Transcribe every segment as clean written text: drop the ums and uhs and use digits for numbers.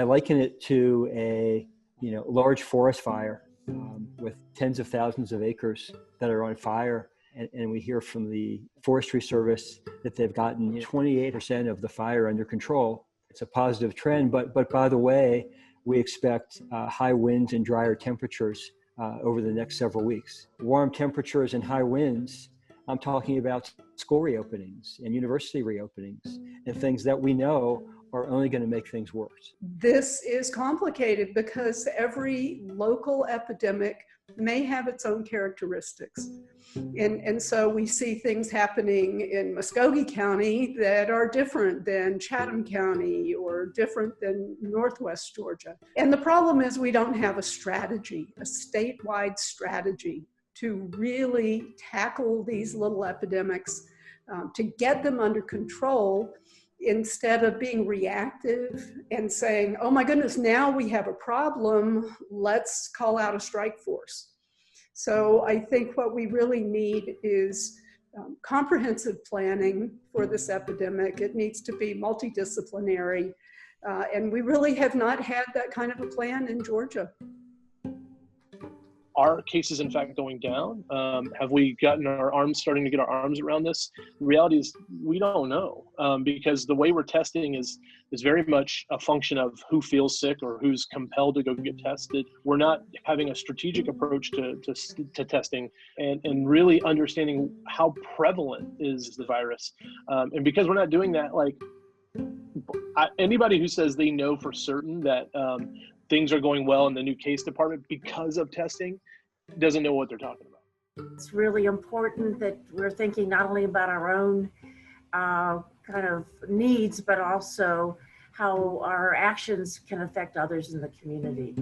I liken it to a large forest fire with tens of thousands of acres that are on fire. And we hear from the Forestry Service that they've gotten 28% of the fire under control. It's a positive trend, but by the way, we expect high winds and drier temperatures over the next several weeks. Warm temperatures and high winds, I'm talking about school reopenings and university reopenings and things that we know are only going to make things worse. This is complicated because every local epidemic may have its own characteristics. And so we see things happening in Muskogee County that are different than Chatham County or different than Northwest Georgia. And the problem is we don't have a strategy, a statewide strategy to really tackle these little epidemics, to get them under control, instead of being reactive and saying, oh my goodness, now we have a problem, let's call out a strike force. So I think what we really need is comprehensive planning for this epidemic. It needs to be multidisciplinary, and we really have not had that kind of a plan in Georgia. Are cases, in fact, going down? Have we starting to get our arms around this? The reality is we don't know, because the way we're testing is very much a function of who feels sick or who's compelled to go get tested. We're not having a strategic approach to testing and really understanding how prevalent is the virus. And because we're not doing that, anybody who says they know for certain that things are going well in the new case department because of testing doesn't know what they're talking about. It's really important that we're thinking not only about our own kind of needs, but also how our actions can affect others in the community.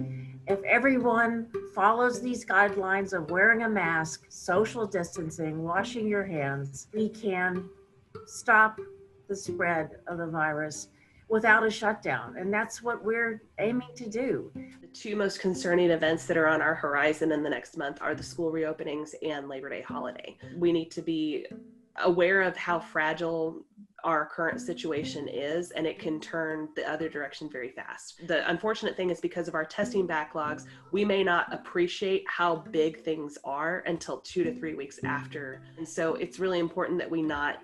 If everyone follows these guidelines of wearing a mask, social distancing, washing your hands, we can stop the spread of the virus without a shutdown. And that's what we're aiming to do. The two most concerning events that are on our horizon in the next month are the school reopenings and Labor Day holiday. We need to be aware of how fragile our current situation is, and it can turn the other direction very fast. The unfortunate thing is because of our testing backlogs, we may not appreciate how big things are until 2 to 3 weeks after. And so it's really important that we not,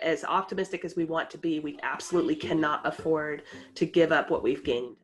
as optimistic as we want to be, we absolutely cannot afford to give up what we've gained.